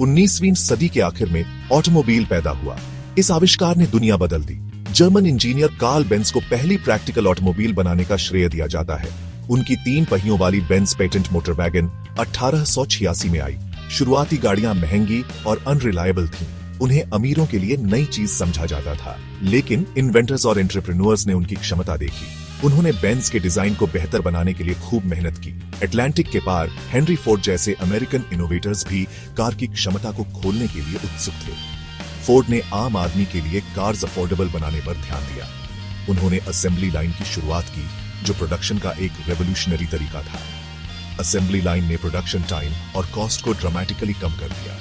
19वीं सदी के आखिर में ऑटोमोबाइल पैदा हुआ। इस आविष्कार ने दुनिया बदल दी। जर्मन इंजीनियर कार्ल बेंज को पहली प्रैक्टिकल ऑटोमोबाइल बनाने का श्रेय दिया जाता है। उनकी 3 पहियों वाली बेंज पेटेंट मोटर वैगन 1886 में आई। शुरुआती गाड़ियां महंगी और अनरिलायबल थीं। उन्हें अमीरों के लिए नई चीज समझा जाता था, लेकिन इन्वेंटर्स और एंटरप्रेन्योर्स ने उनकी क्षमता देखी। उन्होंने बेंज के डिजाइन को बेहतर बनाने के लिए खूब मेहनत की। अटलांटिक के पार हेनरी फोर्ड जैसे अमेरिकन इनोवेटर्स भी कार की क्षमता को खोलने के लिए उत्सुक थे। फोर्ड ने आम आदमी के लिए कार्स अफोर्डेबल बनाने पर ध्यान दिया। उन्होंने असेंबली लाइन की शुरुआत की, जो प्रोडक्शन का एक रेवोल्यूशनरी तरीका था। असेंबली लाइन ने प्रोडक्शन टाइम और कॉस्ट को ड्रामेटिकली कम कर दिया।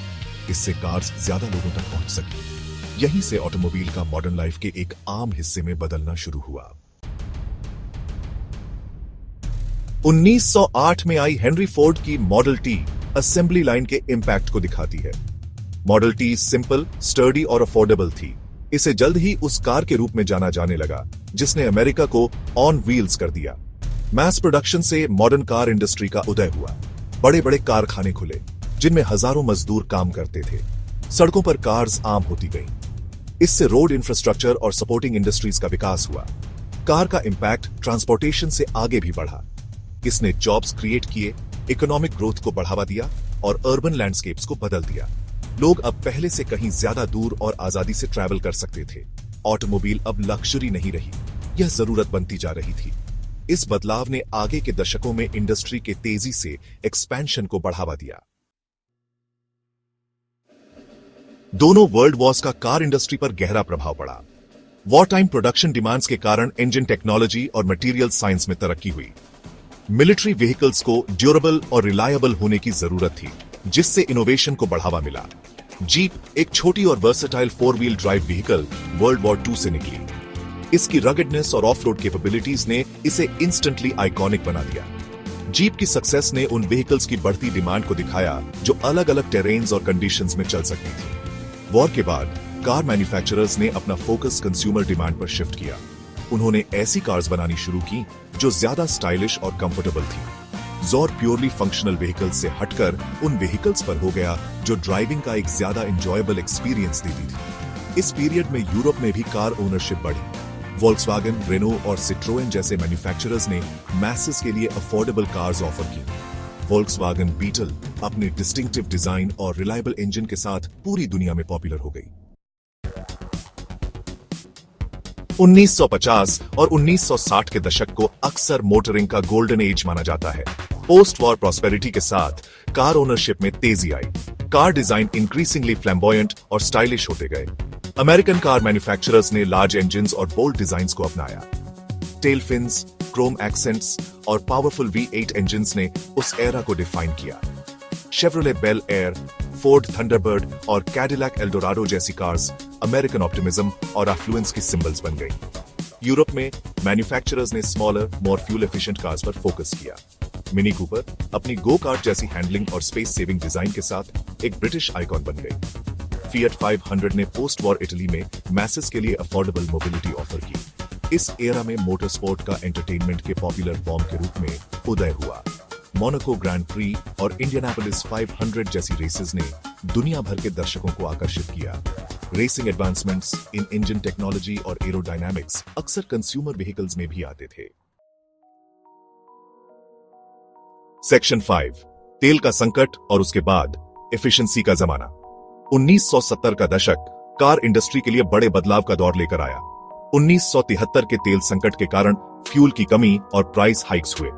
इससे कार्स ज्यादा लोगों तक पहुंच सकी। यहीं से ऑटोमोबाइल का मॉडर्न लाइफ के एक आम हिस्से में बदलना शुरू हुआ। 1908 में आई हेनरी फोर्ड की मॉडल टी असेंबली लाइन के इंपैक्ट को दिखाती है। मॉडल टी सिंपल, स्टर्डी और अफोर्डेबल थी। इसे जल्द ही उस कार के रूप में जाना जाने लगा जिसने अमेरिका को ऑन व्हील्स कर दिया। मैस प्रोडक्शन से मॉडर्न कार इंडस्ट्री का उदय हुआ। बड़े बड़े कारखाने खुले जिनमें हजारों मजदूर काम करते थे। सड़कों पर कार्स आम होती गईं। इससे रोड इंफ्रास्ट्रक्चर और सपोर्टिंग इंडस्ट्रीज का विकास हुआ। कार का इंपैक्ट ट्रांसपोर्टेशन से आगे भी बढ़ा। इसने जॉब्स क्रिएट किए, इकोनॉमिक ग्रोथ को बढ़ावा दिया और अर्बन लैंडस्केप्स को बदल दिया। लोग अब पहले से कहीं ज्यादा दूर और आजादी से ट्रैवल कर सकते थे। ऑटोमोबाइल अब लग्जरी नहीं रही, यह जरूरत बनती जा रही थी। इस बदलाव ने आगे के दशकों में इंडस्ट्री के तेजी से एक्सपेंशन को बढ़ावा दिया। दोनों वर्ल्ड वॉर्स का कार इंडस्ट्री पर गहरा प्रभाव पड़ा। वॉर टाइम प्रोडक्शन डिमांड्स के कारण इंजन टेक्नोलॉजी और मटेरियल साइंस में तरक्की हुई। मिलिट्री व्हीकल्स को ड्यूरेबल और रिलायबल होने की जरूरत थी, जिससे इनोवेशन को बढ़ावा मिला। जीप, एक छोटी और versatile 4 wheel drive vehicle, world war 2 से निकली। इसकी रगडनेस और ऑफ रोड कैपेबिलिटीज ने इसे इंस्टेंटली आइकॉनिक बना दिया। जीप की सक्सेस ने उन व्हीकल्स की बढ़ती डिमांड को दिखाया जो अलग अलग टेरेन्स और कंडीशंस में चल सकती थी। वॉर के बाद कार मैन्युफैक्चरर्स ने अपना फोकस कंज्यूमर डिमांड पर शिफ्ट किया। उन्होंने ऐसी कार्स बनानी शुरू की जो ज्यादा स्टाइलिश और कंफर्टेबल थी। जोर प्योरली फंक्शनल व्हीकल्स से हटकर उन व्हीकल्स पर हो गया जो ड्राइविंग का एक ज्यादा एंजॉयबल एक्सपीरियंस देती थी। इस पीरियड में यूरोप में भी कार ओनरशिप बढ़ी। वोल्क्सवैगन, रेनो और सिट्रोएन जैसे मैन्युफैक्चरर्स ने मैसेस के लिए अफोर्डेबल कार्स ऑफर की। वोल्क्सवैगन बीटल अपने डिस्टिंक्टिव डिजाइन और रिलायबल इंजन के साथ पूरी दुनिया में पॉपुलर हो गई। 1950 और 1960 के दशक को अक्सर मोटरिंग का गोल्डन एज माना जाता है। पोस्ट वॉर प्रॉस्पेरिटी के साथ कार ओनरशिप में तेजी आई। कार डिजाइन इंक्रीजिंगली फ्लैम्बॉयंट और स्टाइलिश होते गए। अमेरिकन कार मैन्युफैक्चरर्स ने लार्ज इंजन्स और बोल्ड डिजाइन्स को अपनाया। टेल फिन्स, क्रोम एक्सेंट्स और पावरफुल V8 इंजन्स ने उस एरा को डिफाइन किया। Chevrolet Bel Air, Ford Thunderbird और कैडिलैक एल्डोराडो जैसी कार्स अमेरिकन ऑप्टिमिज्म और अफ्लुएंस की सिंबल्स बन गई। यूरोप में मैन्युफैक्चरर्स ने smaller, more fuel efficient cars पर फोकस किया। मिनी कूपर अपनी गो कार्ट जैसी हैंडलिंग और स्पेस सेविंग डिजाइन के साथ एक ब्रिटिश आइकॉन बन गई। फिएट 500 ने पोस्ट वॉर इटली में मैसेस के लिए अफोर्डेबल मोबिलिटी ऑफर की। इस एरा में मोटर स्पोर्ट का एंटरटेनमेंट के पॉपुलर फॉर्म के रूप में उदय हुआ। मोनाको ग्रैंड प्री और इंडियानापोलिस 500 जैसी रेसेस ने दुनिया भर के दर्शकों को आकर्षित किया। रेसिंग एडवांसमेंट्स इन इंजन टेक्नोलॉजी और एरोडायनामिक्स अक्सर कंज्यूमर व्हीकल्स में भी आते थे। सेक्शन 5, तेल का संकट और उसके बाद एफिशिएंसी का जमाना। 1970 का दशक कार इंडस्ट्री के लिए बड़े बदलाव का दौर लेकर आया। 1973 के तेल संकट के कारण फ्यूल की कमी और प्राइस हाइक्स हुए।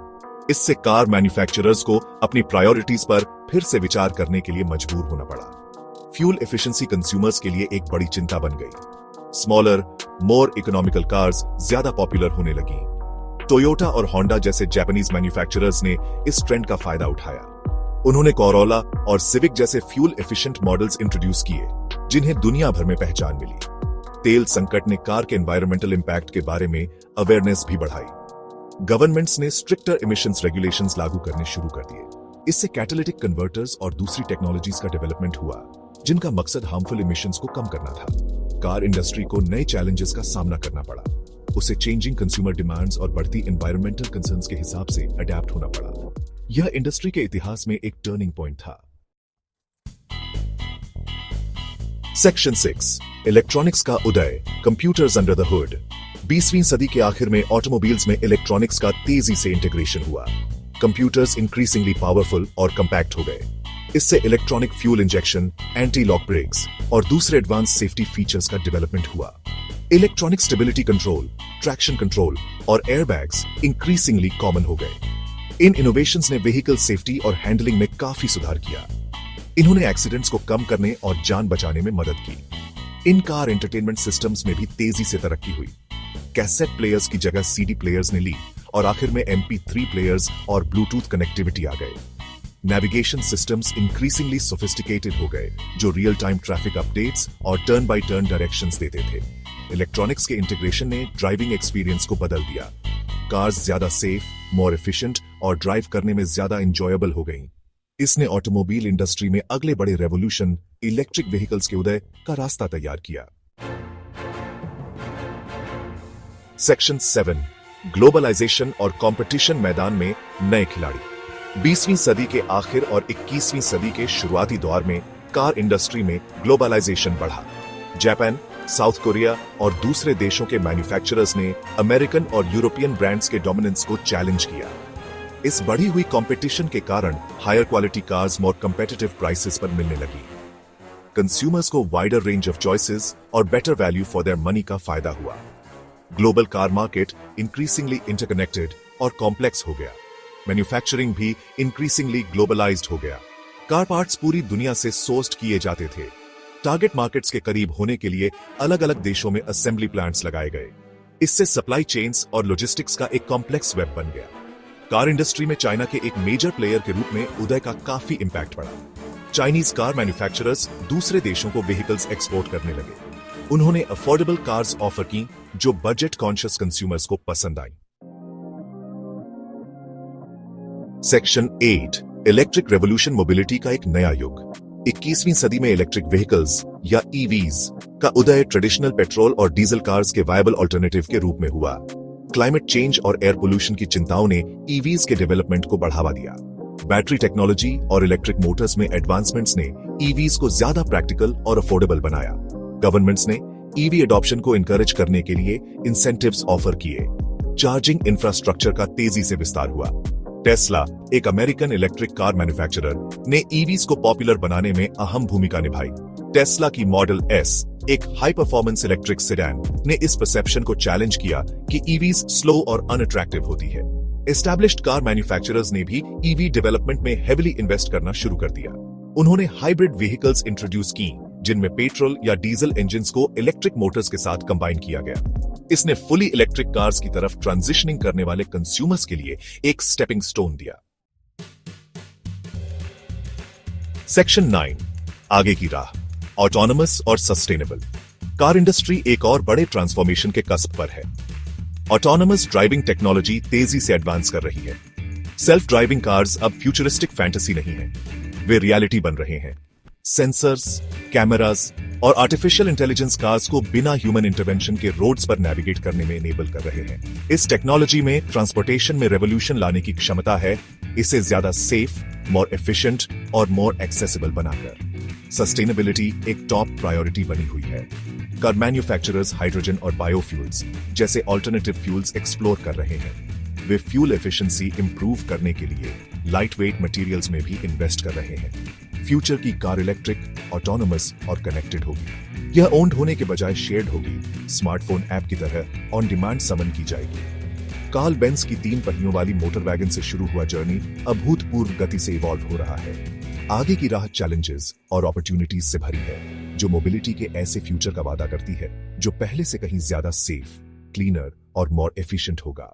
इससे कार मैन्युफैक्चरर्स को अपनी प्रायोरिटीज पर फिर से विचार करने के लिए मजबूर होना पड़ा। फ्यूल एफिशिएंसी कंज्यूमर्स के लिए एक बड़ी चिंता बन गई। स्मॉलर, मोर इकोनॉमिकल कार्स ज्यादा पॉपुलर होने लगी। टोयोटा और होंडा जैसे जापानीज मैन्युफैक्चरर्स ने इस ट्रेंड का फायदा उठाया। उन्होंने कोरोला और सिविक जैसे फ्यूल एफिशिएंट मॉडल्स इंट्रोड्यूस किए, जिन्हें दुनिया भर में पहचान मिली। तेल संकट ने कार के एनवायरमेंटल इंपैक्ट के बारे में अवेयरनेस भी बढ़ाई। गवर्नमेंट्स ने स्ट्रिक्टर इमिशंस रेगुलेशंस लागू करने शुरू कर दिए। इससे कैटालिटिक कन्वर्टर्स और दूसरी टेक्नोलॉजीज का डेवलपमेंट हुआ, जिनका मकसद हार्मफुल इमिशंस को कम करना था। कार इंडस्ट्री को नए चैलेंजेस का सामना करना पड़ा। उसे चेंजिंग कंज्यूमर डिमांड्स और बढ़ती एनवायरमेंटल कंसर्न्स के हिसाब से अडैप्ट होना पड़ा। यह इंडस्ट्री के इतिहास में एक टर्निंग पॉइंट था। सेक्शन 6 इलेक्ट्रॉनिक्स का उदय, कंप्यूटर्स अंडर द हुड। 20वीं सदी के आखिर में ऑटोमोबाइल्स में इलेक्ट्रॉनिक्स का तेजी से इंटीग्रेशन हुआ। कंप्यूटर्स इंक्रीजिंगली पावरफुल और कंपैक्ट हो गए। इससे electronic fuel injection, anti lock brakes और दूसरे एडवांस सेफ्टी फीचर्स का डेवलपमेंट हुआ। Electronic stability control, traction control और एयरबैग्स इंक्रीजिंगली कॉमन हो गए। इन इनोवेशंस ने व्हीकल सेफ्टी और हैंडलिंग में काफी सुधार किया। इन्होंने एक्सीडेंट्स को कम करने और जान बचाने में मदद की। इन कार एंटरटेनमेंट सिस्टम्स में भी तेजी से तरक्की हुई। कैसेट प्लेयर्स की जगह सीडी प्लेयर्स ने ली और आखिर में MP3 प्लेयर्स और ब्लूटूथ कनेक्टिविटी आ गए। नेविगेशन सिस्टम्स इंक्रीजिंगली सोफिस्टिकेटेड हो गए, जो रियल टाइम ट्रैफिक अपडेट्स और टर्न बाय टर्न डायरेक्शंस देते थे। इलेक्ट्रॉनिक्स के इंटीग्रेशन ने ड्राइविंग एक्सपीरियंस को बदल दिया। कार्स ज्यादा सेफ, मोर एफिशिएंट और ड्राइव करने में ज्यादा एंजॉयबल हो गईं। इसने ऑटोमोबाइल इंडस्ट्री में अगले बड़े रेवोल्यूशन, इलेक्ट्रिक व्हीकल्स के उदय का रास्ता तैयार किया। सेक्शन 7 ग्लोबलाइजेशन और कंपटीशन मैदान में नए खिलाड़ी। 20वीं सदी के आखिर और 21वीं सदी के शुरुआती दौर में कार इंडस्ट्री में ग्लोबलाइजेशन बढ़ा। जापान, साउथ कोरिया और दूसरे देशों के मैन्युफैक्चरर्स ने अमेरिकन और यूरोपियन ब्रांड्स के डोमिनेंस को चैलेंज किया। इस बढ़ी हुई कंपटीशन के कारण हायर क्वालिटी कार्स मोर कंपेटिटिव प्राइसेस पर मिलने लगी। कंज्यूमर्स को वाइडर रेंज ऑफ चॉइसेस और better value for their money का फायदा हुआ। Global car market increasingly interconnected और कॉम्प्लेक्स हो गया। मैन्युफैक्चरिंग भी इंक्रीजिंगली ग्लोबलाइज्ड हो गया। कार पार्ट्स पूरी दुनिया से सोर्स्ड किए जाते थे। टारगेट मार्केट्स के करीब होने के लिए अलग अलग देशों में असेंबली प्लांट्स लगाए गए। इससे सप्लाई चेन्स और लॉजिस्टिक्स का एक कॉम्प्लेक्स वेब बन गया। कार इंडस्ट्री में चाइना के एक मेजर प्लेयर के रूप में उदय का काफी इंपैक्ट पड़ा। चाइनीज कार मैन्युफैक्चरर्स दूसरे देशों को व्हीकल्स एक्सपोर्ट करने लगे। उन्होंने अफोर्डेबल कार्स ऑफर की जो बजट कॉन्शियस कंज्यूमर्स को पसंद आई। सेक्शन 8 इलेक्ट्रिक रेवोल्यूशन मोबिलिटी का एक नया युग। 21वीं सदी में इलेक्ट्रिक व्हीकल्स या EVs का उदय ट्रेडिशनल पेट्रोल और डीजल कार्स के वायबल ऑल्टरनेटिव के रूप में हुआ। क्लाइमेट चेंज और एयर पोल्यूशन की चिंताओं ने EVs के डेवलपमेंट को बढ़ावा दिया। बैटरी टेक्नोलॉजी और इलेक्ट्रिक मोटर्स में एडवांसमेंट्स ने EVs को ज्यादा प्रैक्टिकल और अफोर्डेबल बनाया। गवर्नमेंट्स ने EV एडॉप्शन को इनकरेज करने के लिए इंसेंटिव्स ऑफर किए। चार्जिंग इंफ्रास्ट्रक्चर का तेजी से विस्तार हुआ। टेस्ला, एक अमेरिकन इलेक्ट्रिक कार मैन्युफैक्चरर, ने EVs को पॉपुलर बनाने में अहम भूमिका निभाई। टेस्ला की मॉडल S, एक हाई परफॉर्मेंस इलेक्ट्रिक सेडान, ने इस परसेप्शन को चैलेंज किया कि EVs स्लो और अनअट्रैक्टिव होती है। एस्टैब्लिश्ड कार मैन्युफैक्चरर्स ने भी EV डेवलपमेंट में हेविली इन्वेस्ट करना शुरू कर दिया। उन्होंने हाइब्रिड व्हीकल्स इंट्रोड्यूस की, जिनमें पेट्रोल या डीजल इंजन्स को इलेक्ट्रिक मोटर्स के साथ कंबाइन किया गया। इसने फुली इलेक्ट्रिक कार्स की तरफ ट्रांजिशनिंग करने वाले कंज्यूमर्स के लिए एक स्टेपिंग स्टोन दिया। सेक्शन 9 आगे की राह, ऑटोनमस और सस्टेनेबल। कार इंडस्ट्री एक और बड़े ट्रांसफॉर्मेशन के कस्प पर है। ऑटोनमस ड्राइविंग टेक्नोलॉजी तेजी से एडवांस कर रही है। सेल्फ ड्राइविंग कार्स अब फ्यूचरिस्टिक फैंटेसी नहीं है, वे रियलिटी बन रहे हैं। सेंसर्स, कैमरास और आर्टिफिशियल इंटेलिजेंस कार्स को बिना ह्यूमन इंटरवेंशन के रोड्स पर नेविगेट करने में इनेबल कर रहे हैं। इस टेक्नोलॉजी में ट्रांसपोर्टेशन में रेवोल्यूशन लाने की क्षमता है, इसे ज्यादा सेफ, मोर एफिशिएंट और मोर एक्सेसिबल बनाकर। सस्टेनेबिलिटी एक टॉप प्रायोरिटी बनी हुई है। कार मैन्युफैक्चरर्स हाइड्रोजन और बायोफ्यूल्स जैसे ऑल्टरनेटिव फ्यूल्स एक्सप्लोर कर रहे हैं। वे फ्यूल एफिशिएंसी इंप्रूव करने के लिए लाइट वेट मटेरियल्स में भी इन्वेस्ट कर रहे हैं। फ्यूचर की कार इलेक्ट्रिक, ऑटोनमस और कनेक्टेड होगी। यह ओन्ड होने के बजाय शेयर्ड होगी, स्मार्टफोन ऐप की तरह ऑन डिमांड समन की जाएगी। कार्ल बेंज की 3 पहियों वाली मोटर वैगन से शुरू हुआ जर्नी अभूतपूर्व गति से इवॉल्व हो रहा है। आगे की राह चैलेंजेस और अपॉर्चुनिटीज से भरी है, जो मोबिलिटी के ऐसे फ्यूचर का वादा करती है जो पहले से कहीं ज्यादा सेफ, क्लीनर और मोर एफिशिएंट होगा।